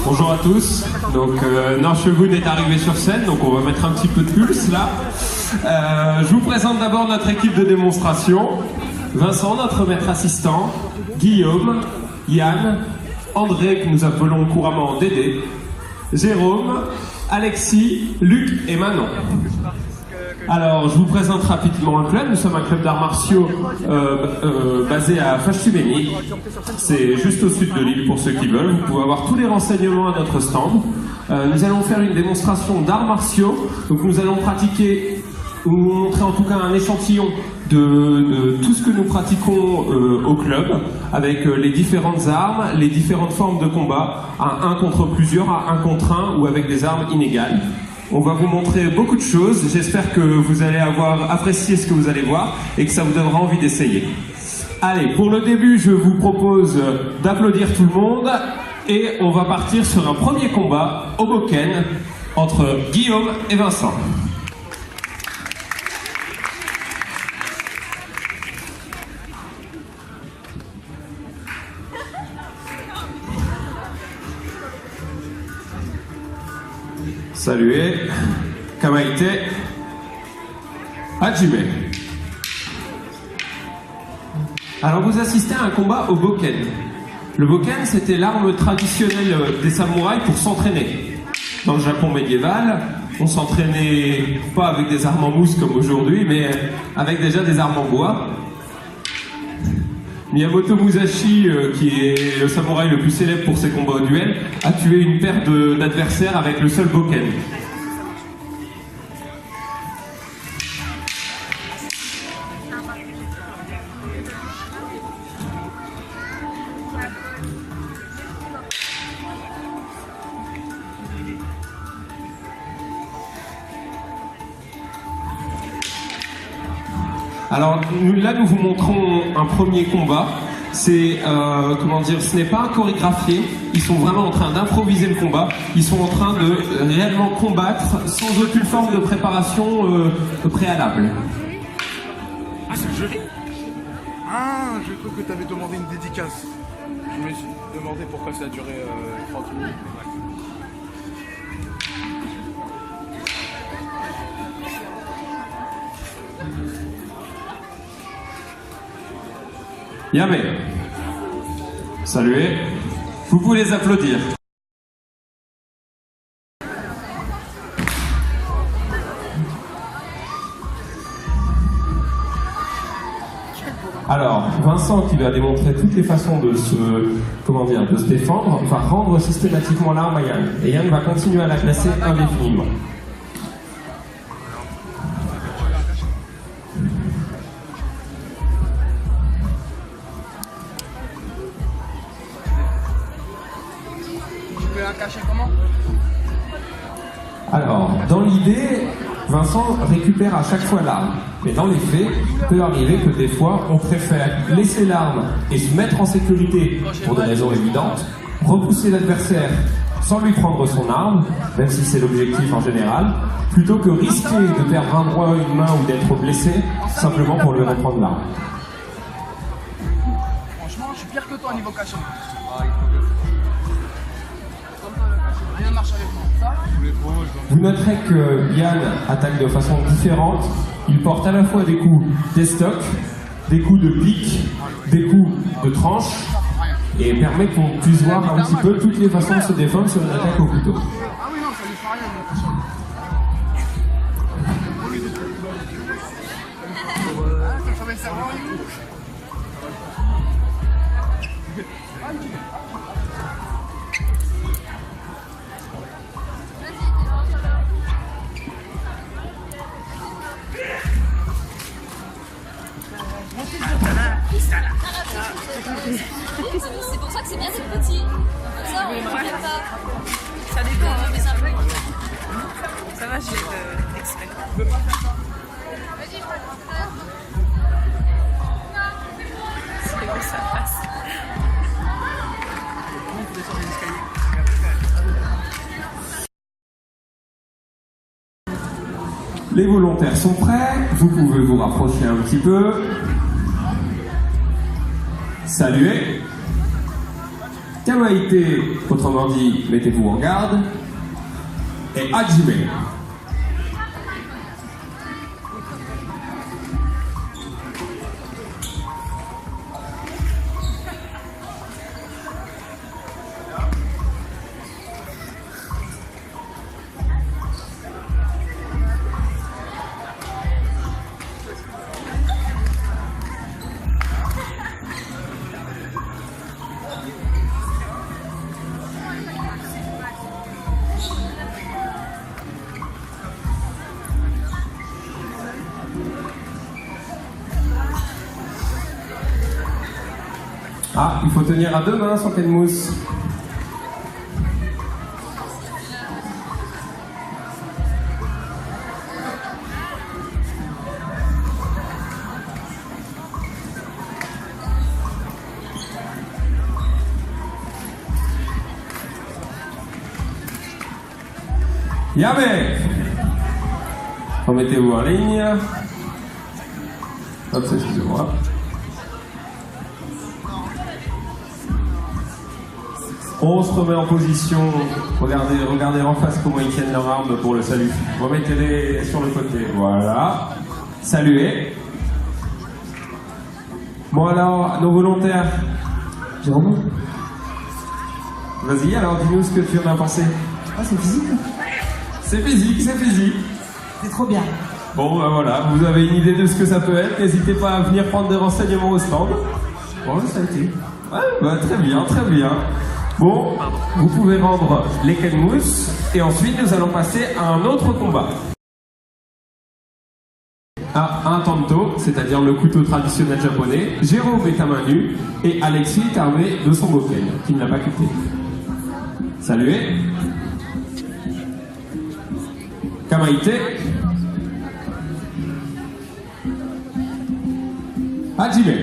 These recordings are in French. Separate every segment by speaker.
Speaker 1: Bonjour à tous. Donc Norchevun est arrivé sur scène, donc on va mettre un petit peu de pulse là. Je vous présente d'abord notre équipe de démonstration. Vincent, notre maître assistant, Guillaume, Yann, André, que nous appelons couramment Dédé, Jérôme, Alexis, Luc et Manon. Alors, je vous présente rapidement le club. Nous sommes un club d'arts martiaux basé à Faches-Tubénic. C'est juste au sud de l'île pour ceux qui veulent. Vous pouvez avoir tous les renseignements à notre stand. Nous allons faire une démonstration d'arts martiaux. Donc nous allons pratiquer, ou vous montrer en tout cas un échantillon de tout ce que nous pratiquons au club, avec les différentes armes, les différentes formes de combat, à 1 contre plusieurs, à 1 contre 1 ou avec des armes inégales. On va vous montrer beaucoup de choses. J'espère que vous allez avoir apprécié ce que vous allez voir et que ça vous donnera envie d'essayer. Allez, pour le début, je vous propose d'applaudir tout le monde et on va partir sur un premier combat au Bokken entre Guillaume et Vincent. Saluez, Kamaite, Hajime. Alors vous assistez à un combat au Bokken. Le Bokken, c'était l'arme traditionnelle des samouraïs pour s'entraîner. Dans le Japon médiéval, on s'entraînait pas avec des armes en mousse comme aujourd'hui, mais avec déjà des armes en bois. Miyamoto Musashi, qui est le samouraï le plus célèbre pour ses combats au duel, a tué une paire d'adversaires avec le seul Bokken. Alors là, nous vous montrons un premier combat. C'est, comment dire, ce n'est pas chorégraphié. Ils sont vraiment en train d'improviser le combat. Ils sont en train de réellement combattre sans aucune forme de préparation préalable.
Speaker 2: Ah, c'est le jeu. Ah, je crois que tu avais demandé une dédicace. Je me suis demandé pourquoi ça a duré 30 minutes.
Speaker 1: Yamé. Saluez. Vous pouvez les applaudir. Alors, Vincent, qui va démontrer toutes les façons de se défendre, va rendre systématiquement l'arme à Yann. Et Yann va continuer à la classer indéfiniment. Alors, dans l'idée, Vincent récupère à chaque fois l'arme. Mais dans les faits, il peut arriver que des fois, on préfère laisser l'arme et se mettre en sécurité pour des raisons évidentes, repousser l'adversaire sans lui prendre son arme, même si c'est l'objectif en général, plutôt que risquer de perdre un bras, une main ou d'être blessé, simplement pour lui reprendre l'arme.
Speaker 2: Franchement, je suis pire que toi au niveau cachet. Rien ne marche avec moi. Ça,
Speaker 1: vous noterez que Yann attaque de façon différente. Il porte à la fois des coups d'estoc, des coups de pique, des coups de tranche, et permet qu'on puisse voir un petit peu toutes les façons de se défendre sur une attaque au couteau.
Speaker 2: ah oui, non, ça lui fait rien. Ça va le cerveau.
Speaker 3: C'est pour ça que c'est bien d'être petit. Comme ça, on ne pas.
Speaker 4: Ça dépend des infos. Ça va, je vais être exprès. C'est où ça passe.
Speaker 1: Les volontaires sont prêts, vous pouvez vous rapprocher un petit peu. Saluez. Kamaite, autrement dit, mettez-vous en garde. Et Hajime. Ah, il faut tenir à deux mains son Kenmousse. Yame. Remettez-vous en ligne. Hop, excusez-moi. On se remet en position. Regardez en face comment ils tiennent leur arme pour le salut. Remettez-les sur le côté. Voilà. Saluez. Bon alors, nos volontaires.
Speaker 5: Jérôme?
Speaker 1: Vas-y, alors dis-nous ce que tu en as pensé.
Speaker 5: Ah, c'est physique?
Speaker 1: C'est physique, c'est physique.
Speaker 5: C'est trop bien.
Speaker 1: Bon, ben voilà, vous avez une idée de ce que ça peut être. N'hésitez pas à venir prendre des renseignements au stand. Bon, ça a été. Ouais, bah, très bien, très bien. Bon, vous pouvez rendre les Kenmousse et ensuite nous allons passer à un autre combat. À un tanto, c'est-à-dire le couteau traditionnel japonais. Jérôme est à main nue et Alexis est armé de son boken, qu'il n'a pas quitté. Saluez. Kamaite. Hajime.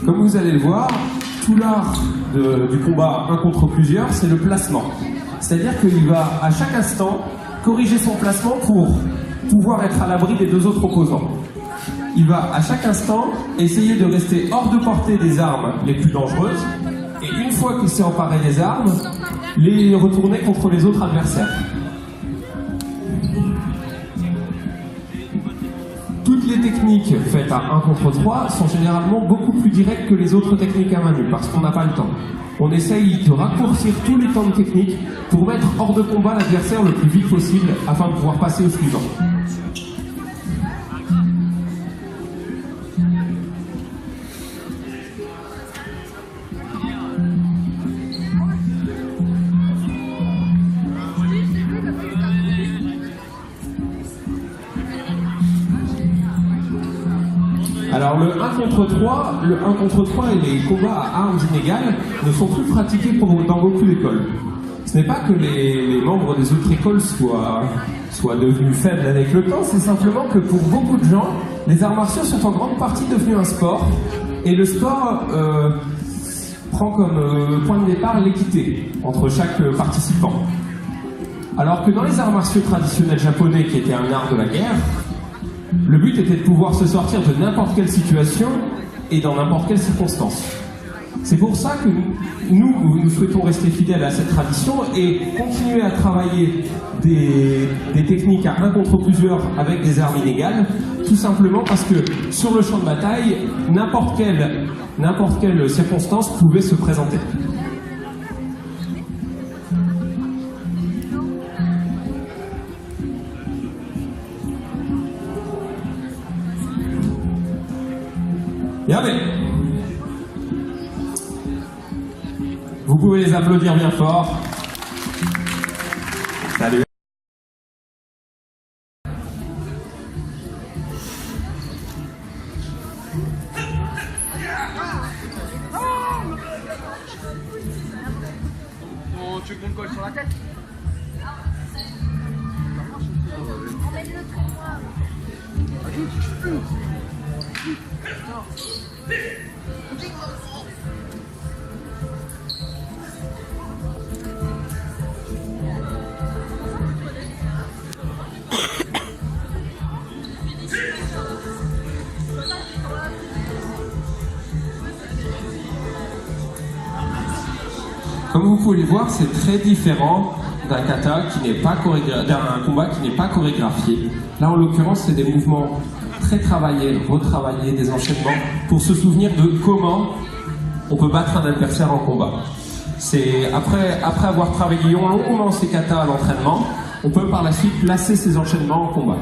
Speaker 1: Comme vous allez le voir, tout l'art du combat un contre plusieurs, c'est le placement. C'est-à-dire qu'il va à chaque instant corriger son placement pour pouvoir être à l'abri des deux autres opposants. Il va à chaque instant essayer de rester hors de portée des armes les plus dangereuses et une fois qu'il s'est emparé des armes, les retourner contre les autres adversaires. Toutes les techniques faites à 1 contre 3 sont généralement beaucoup plus directes que les autres techniques à main nue parce qu'on n'a pas le temps. On essaye de raccourcir tous les temps de technique pour mettre hors de combat l'adversaire le plus vite possible afin de pouvoir passer au suivant. Alors le 1 contre 3 et les combats à armes inégales ne sont plus pratiqués dans beaucoup d'écoles. Ce n'est pas que les membres des autres écoles soient devenus faibles avec le temps, c'est simplement que pour beaucoup de gens, les arts martiaux sont en grande partie devenus un sport, et le sport prend comme point de départ l'équité entre chaque participant. Alors que dans les arts martiaux traditionnels japonais, qui étaient un art de la guerre, le but était de pouvoir se sortir de n'importe quelle situation et dans n'importe quelle circonstance. C'est pour ça que nous souhaitons rester fidèles à cette tradition et continuer à travailler des techniques à 1 contre plusieurs avec des armes inégales, tout simplement parce que sur le champ de bataille, n'importe quelle circonstance pouvait se présenter. Regardez. Vous pouvez les applaudir bien fort. Salut.
Speaker 2: Oh, tu veux qu'on te colle sur la tête?
Speaker 1: Comme vous pouvez le voir, c'est très différent d'un kata qui n'est pas d'un combat qui n'est pas chorégraphié. Là, en l'occurrence, c'est des mouvements très travaillés, retravaillés, des enchaînements, pour se souvenir de comment on peut battre un adversaire en combat. C'est après avoir travaillé longuement ces katas à l'entraînement, on peut par la suite placer ces enchaînements en combat.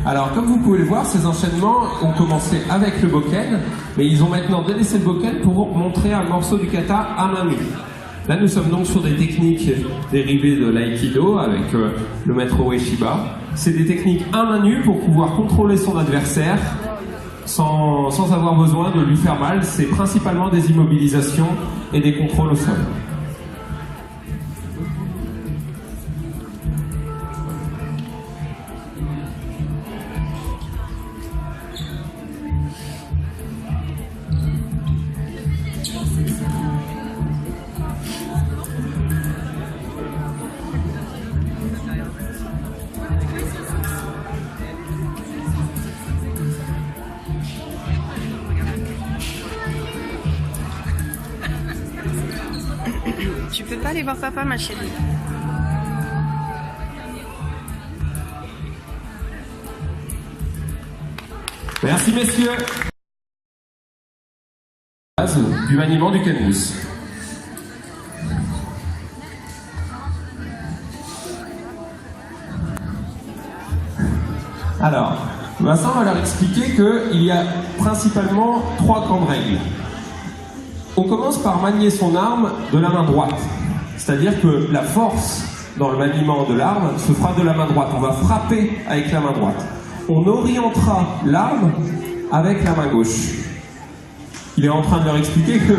Speaker 1: Alors, comme vous pouvez le voir, ces enchaînements ont commencé avec le bokken, mais ils ont maintenant délaissé le bokken pour montrer un morceau du kata à main nue. Là, nous sommes donc sur des techniques dérivées de l'aïkido avec le maître Ueshiba. C'est des techniques à main nue pour pouvoir contrôler son adversaire sans avoir besoin de lui faire mal. C'est principalement des immobilisations et des contrôles au sol.
Speaker 4: Tu peux pas aller voir papa, ma chérie.
Speaker 1: Merci messieurs. Du maniement du canvas. Alors, Vincent va leur expliquer qu'il y a principalement 3 grandes règles. On commence par manier son arme de la main droite. C'est-à-dire que la force dans le maniement de l'arme se fera de la main droite. On va frapper avec la main droite. On orientera l'arme avec la main gauche. Il est en train de leur expliquer que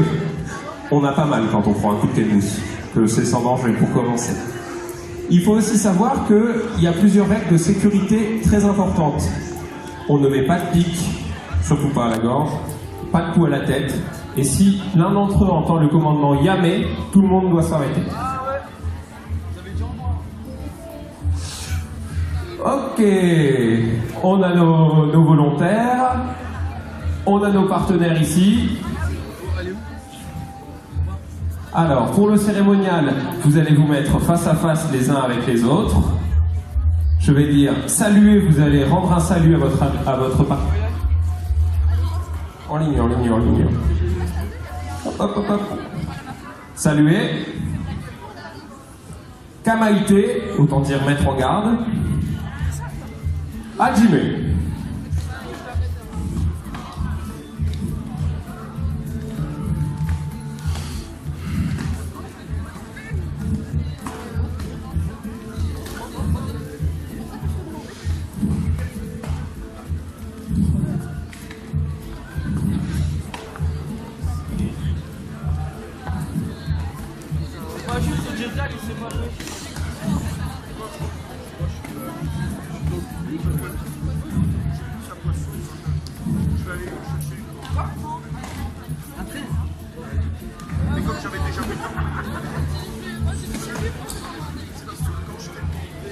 Speaker 1: on a pas mal quand on prend un coup de canus, que c'est sans danger pour commencer. Il faut aussi savoir qu'il y a plusieurs règles de sécurité très importantes. On ne met pas de pique, surtout pas à la gorge, pas de coup à la tête. Et si l'un d'entre eux entend le commandement Yame, tout le monde doit s'arrêter. Ok, on a nos volontaires, on a nos partenaires ici. Alors, pour le cérémonial, vous allez vous mettre face à face les uns avec les autres. Je vais dire saluer, vous allez rendre un salut à votre partenaire. En ligne. Hop. Saluer. Kamaïté, autant dire mettre en garde. Hajime.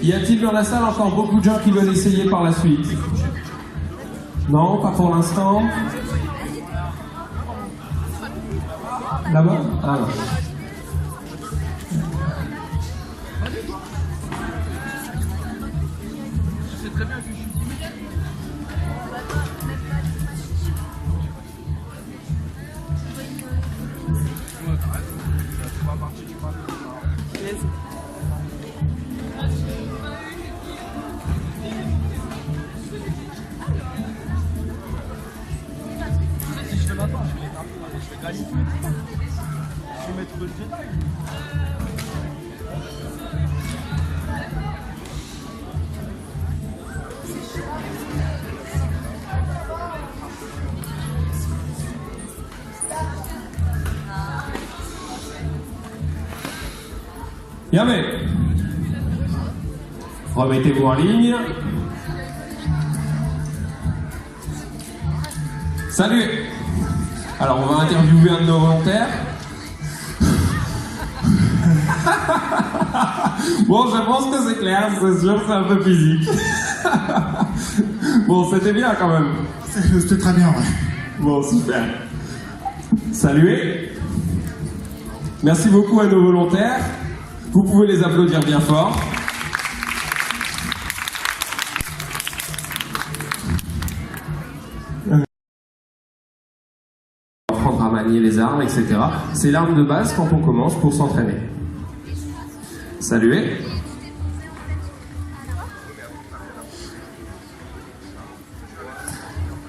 Speaker 1: Y a-t-il dans la salle encore beaucoup de gens qui veulent essayer par la suite? Non, pas pour l'instant. Là-bas? Ah non. Yamé. Remettez-vous en ligne. Salut. Alors on va interviewer un de nos volontaires. Bon, je pense que c'est clair, c'est sûr que c'est un peu physique. Bon, c'était bien quand même.
Speaker 6: C'était très bien, ouais.
Speaker 1: Bon, super. Saluez. Merci beaucoup à nos volontaires. Vous pouvez les applaudir bien fort. Apprendre à manier les armes, etc. C'est l'arme de base quand on commence pour s'entraîner. Saluez.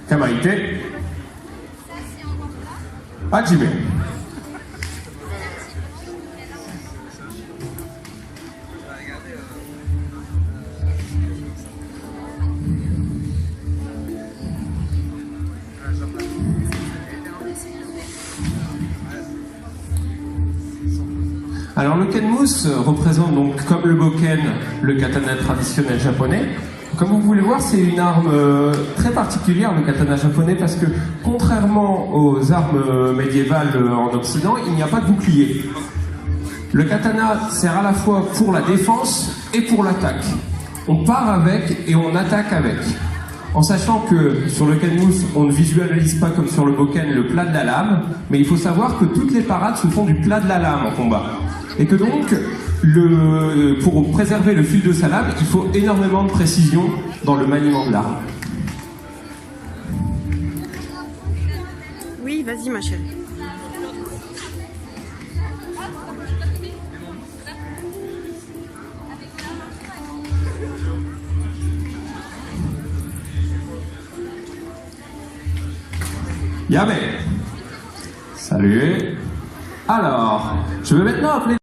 Speaker 1: Kamaite. Hajime. Alors le kenmus représente donc, comme le boken, le katana traditionnel japonais. Comme vous pouvez le voir, c'est une arme très particulière, le katana japonais, parce que contrairement aux armes médiévales en Occident, il n'y a pas de bouclier. Le katana sert à la fois pour la défense et pour l'attaque. On part avec et on attaque avec. En sachant que sur le kenmus, on ne visualise pas comme sur le boken le plat de la lame, mais il faut savoir que toutes les parades se font du plat de la lame en combat. Et que donc, pour préserver le fil de sa lame, il faut énormément de précision dans le maniement de l'arme.
Speaker 4: Oui, vas-y ma chérie.
Speaker 1: Yamé. Salut. Alors, je vais maintenant appeler...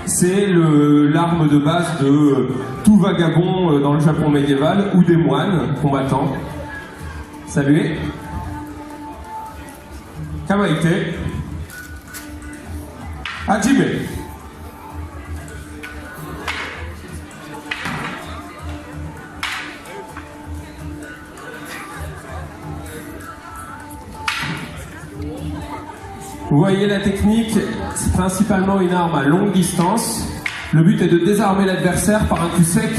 Speaker 1: C'est l'arme de base de tout vagabond dans le Japon médiéval ou des moines combattants. Salut. Kamaite. Hajime. Vous voyez la technique, c'est principalement une arme à longue distance. Le but est de désarmer l'adversaire par un coup sec.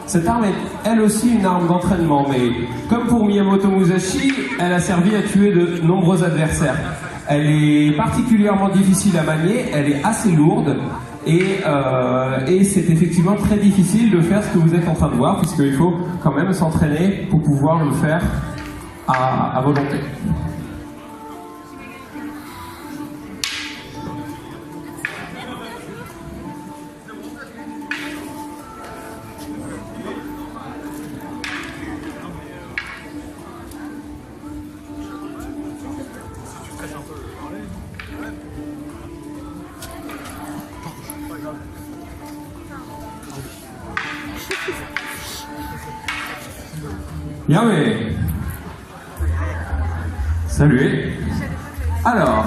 Speaker 1: Cette arme est elle aussi une arme d'entraînement, mais comme pour Miyamoto Musashi, elle a servi à tuer de nombreux adversaires. Elle est particulièrement difficile à manier, elle est assez lourde, et c'est effectivement très difficile de faire ce que vous êtes en train de voir, puisqu'il faut quand même s'entraîner pour pouvoir le faire à volonté. Yamé. Salut. Alors,